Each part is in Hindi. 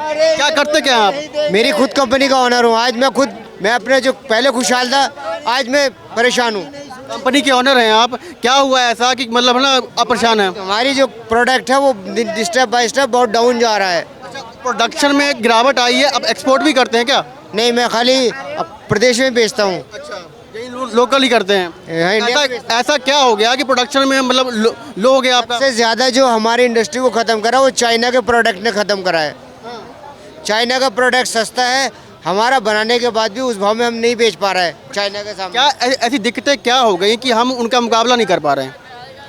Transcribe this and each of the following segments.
क्या करते क्या हैं आप? मेरी खुद कंपनी का ओनर हूँ। आज मैं अपने जो पहले खुशहाल था, आज मैं परेशान हूँ। कंपनी के ओनर हैं आप, क्या हुआ ऐसा कि मतलब ना आप परेशान हैं? हमारी जो प्रोडक्ट है वो स्टेप बाय स्टेप बहुत डाउन जा रहा है। प्रोडक्शन में गिरावट आई है, अब एक्सपोर्ट भी करते हैं क्या? नहीं, मैं खाली प्रदेश में बेचता हूँ। अच्छा, यही लोकल ही करते हैं। यहाँ इंडिया में ऐसा क्या हो गया कि प्रोडक्शन में मतलब लो हो गया आपका? सबसे ज़्यादा जो हमारी इंडस्ट्री को ख़त्म करा वो चाइना के प्रोडक्ट ने ख़त्म करा है। चाइना का प्रोडक्ट सस्ता है, हमारा बनाने के बाद भी उस भाव में हम नहीं बेच पा रहे हैं चाइना के सामने। क्या ऐसी दिक्कतें क्या हो गई कि हम उनका मुकाबला नहीं कर पा रहे हैं?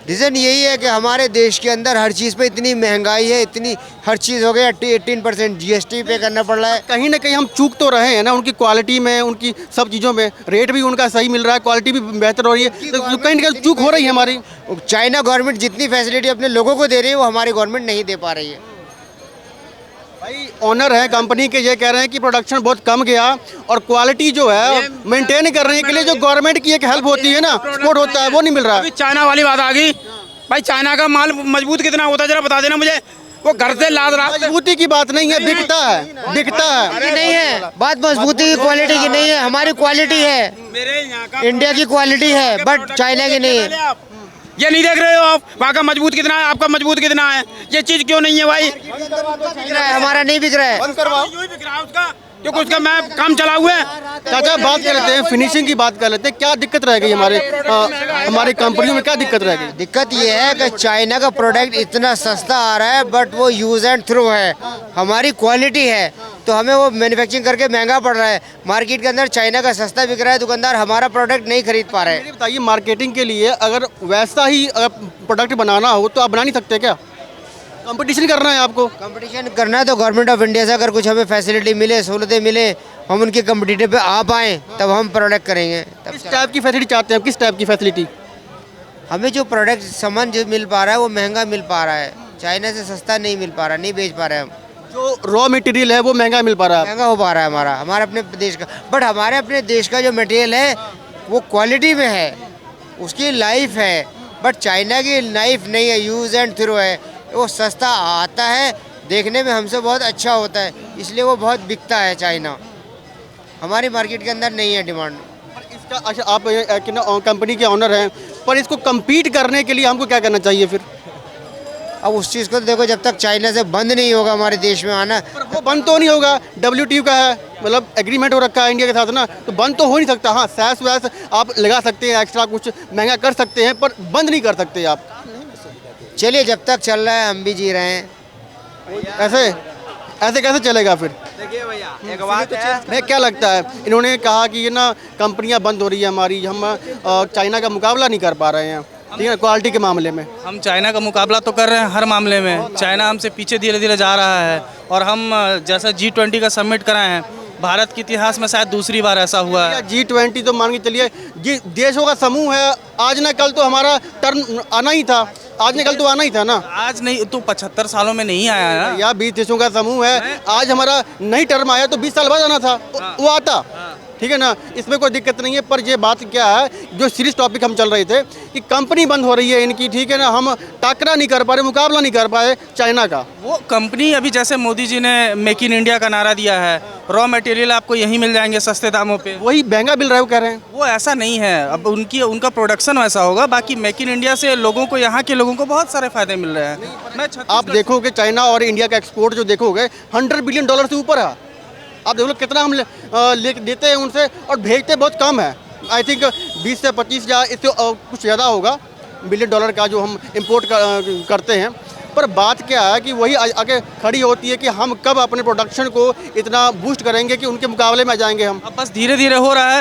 रीज़न यही है कि हमारे देश के अंदर हर चीज़ पे इतनी महंगाई है, इतनी हर चीज़ हो गई, 18% GST पे करना पड़ रहा है। कहीं ना कहीं हम चूक तो रहे हैं ना, उनकी क्वालिटी में, उनकी सब चीज़ों में। रेट भी उनका सही मिल रहा है, क्वालिटी भी बेहतर हो रही है, तो कहीं ना कहीं चूक हो रही है हमारी। चाइना गवर्नमेंट जितनी फैसिलिटी अपने लोगों को दे रही है वो हमारी गवर्नमेंट नहीं दे पा रही है। भाई ओनर है कंपनी के, ये कह रहे हैं कि प्रोडक्शन बहुत कम गया और क्वालिटी जो है मेंटेन करने के लिए जो गवर्नमेंट की एक हेल्प होती है ना, सपोर्ट होता है, वो नहीं मिल रहा है। अभी चाइना वाली बात आ गई। भाई चाइना का माल मजबूत कितना होता है जरा बता देना मुझे। वो घर से लाद रहा है। मजबूती की बात नहीं है, बिकता है, बिकता है। नहीं है बात मजबूती की, क्वालिटी की नहीं है। हमारी क्वालिटी है, मेरे यहाँ का इंडिया की क्वालिटी है, बट चाइना की नहीं है। ये नहीं देख रहे हो आप वहाँ का मजबूत कितना है, आपका मजबूत कितना है? ये चीज क्यों नहीं है भाई? बिक रहा है, हमारा नहीं बिक रहा है। बंद करवाओ। यूं ही बिक रहा है उसका, क्योंकि उसका मैं काम चला हुआ है। चाचा बात कर लेते हैं, फिनिशिंग की बात कर लेते हैं। क्या दिक्कत रह गई हमारी कंपनियों में, क्या दिक्कत रह गई? दिक्कत ये है कि चाइना का प्रोडक्ट इतना सस्ता आ रहा है, बट वो यूज एंड थ्रो है। हमारी क्वालिटी है तो हमें वो मैन्युफैक्चरिंग करके महंगा पड़ रहा है। मार्केट के अंदर चाइना का सस्ता बिक रहा है, दुकानदार हमारा प्रोडक्ट नहीं खरीद पा रहे हैं। ये बताइए, मार्केटिंग के लिए अगर वैसा ही प्रोडक्ट बनाना हो तो आप बना नहीं सकते क्या? कंपटीशन करना है आपको। कंपटीशन करना है तो गवर्नमेंट ऑफ इंडिया से अगर कुछ हमें फैसिलिटी मिले, सहूलतें मिले, हम उनके कम्पिटिटिव पे आ पाएँ, तब हम प्रोडक्ट करेंगे। तब किस टाइप की फैसिलिटी चाहते हैं आप? किस टाइप की फैसिलिटी? हमें जो प्रोडक्ट सामान जो मिल पा रहा है वो महंगा मिल पा रहा है, चाइना से सस्ता नहीं मिल पा रहा, नहीं बेच पा रहे हम। जो रॉ मटेरियल है वो महंगा मिल पा रहा है। महंगा हो पा रहा है हमारे अपने देश का, बट हमारे अपने देश का जो मटेरियल है वो क्वालिटी में है, उसकी लाइफ है। बट चाइना की लाइफ नहीं है, यूज़ एंड थ्रो है। वो सस्ता आता है, देखने में हमसे बहुत अच्छा होता है, इसलिए वो बहुत बिकता है चाइना। हमारी मार्केट के अंदर नहीं है डिमांड। इसका अच्छा, आप कंपनी के ऑनर हैं, पर इसको कम्पीट करने के लिए हमको क्या करना चाहिए फिर? अब उस चीज़ को तो देखो, जब तक चाइना से बंद नहीं होगा हमारे देश में आना। पर वो बंद तो नहीं होगा, WTO का है, मतलब एग्रीमेंट हो रखा है इंडिया के साथ ना, तो बंद तो हो नहीं सकता। हाँ, सैस वैस आप लगा सकते हैं, एक्स्ट्रा कुछ महंगा कर सकते हैं, पर बंद नहीं कर सकते आप। चलिए, जब तक चल रहा है हम भी जी रहे हैं। ऐसे कैसे चलेगा फिर? देखिए भैया, एक बात है, मैं क्या लगता है, इन्होंने कहा कि ये ना कंपनियां बंद हो रही है हमारी, हम चाइना का मुकाबला नहीं कर पा रहे हैं, ठीक है, क्वालिटी के मामले में। हम चाइना का मुकाबला तो कर रहे हैं हर मामले में। चाइना हमसे पीछे धीरे धीरे जा रहा है और हम जैसा G20 का समिट कराए हैं, भारत के इतिहास में शायद दूसरी बार ऐसा हुआ है। G20 तो मान के चलिए देशों का समूह है, आज ना कल तो हमारा टर्न आना ही था, आज ना कल तो आना ही था ना। आज नहीं तो 75 सालों में नहीं आया है ना। या 20 देशों का समूह है, आज हमारा नई टर्म आया तो 20 साल बाद आना था, वो आता, ठीक है ना, इसमें कोई दिक्कत नहीं है। पर ये बात क्या है, जो सीरियस टॉपिक हम चल रहे थे कि कंपनी बंद हो रही है इनकी, ठीक है ना, हम टाकरा नहीं कर पा रहे, मुकाबला नहीं कर पाए चाइना का। वो कंपनी अभी जैसे मोदी जी ने मेक इन इंडिया का नारा दिया है, रॉ मटेरियल आपको यहीं मिल जाएंगे सस्ते दामों पे, वही महंगा मिल रहा है वो कह रहे हैं। वो ऐसा नहीं है। अब उनका प्रोडक्शन वैसा होगा, बाकी मेक इन इंडिया से लोगों को, यहाँ के लोगों को बहुत सारे फायदे मिल रहे हैं। आप देखोगे चाइना और इंडिया का एक्सपोर्ट जो देखोगे $100 बिलियन से ऊपर है। आप देख लो कितना हम लेते हैं उनसे और भेजते बहुत कम है। आई थिंक 20 से 25 या इससे कुछ ज़्यादा होगा $1 बिलियन का जो हम इंपोर्ट करते हैं। पर बात क्या है कि वही आगे खड़ी होती है कि हम कब अपने प्रोडक्शन को इतना बूस्ट करेंगे कि उनके मुकाबले में आ जाएंगे हम। अब बस धीरे धीरे हो रहा है।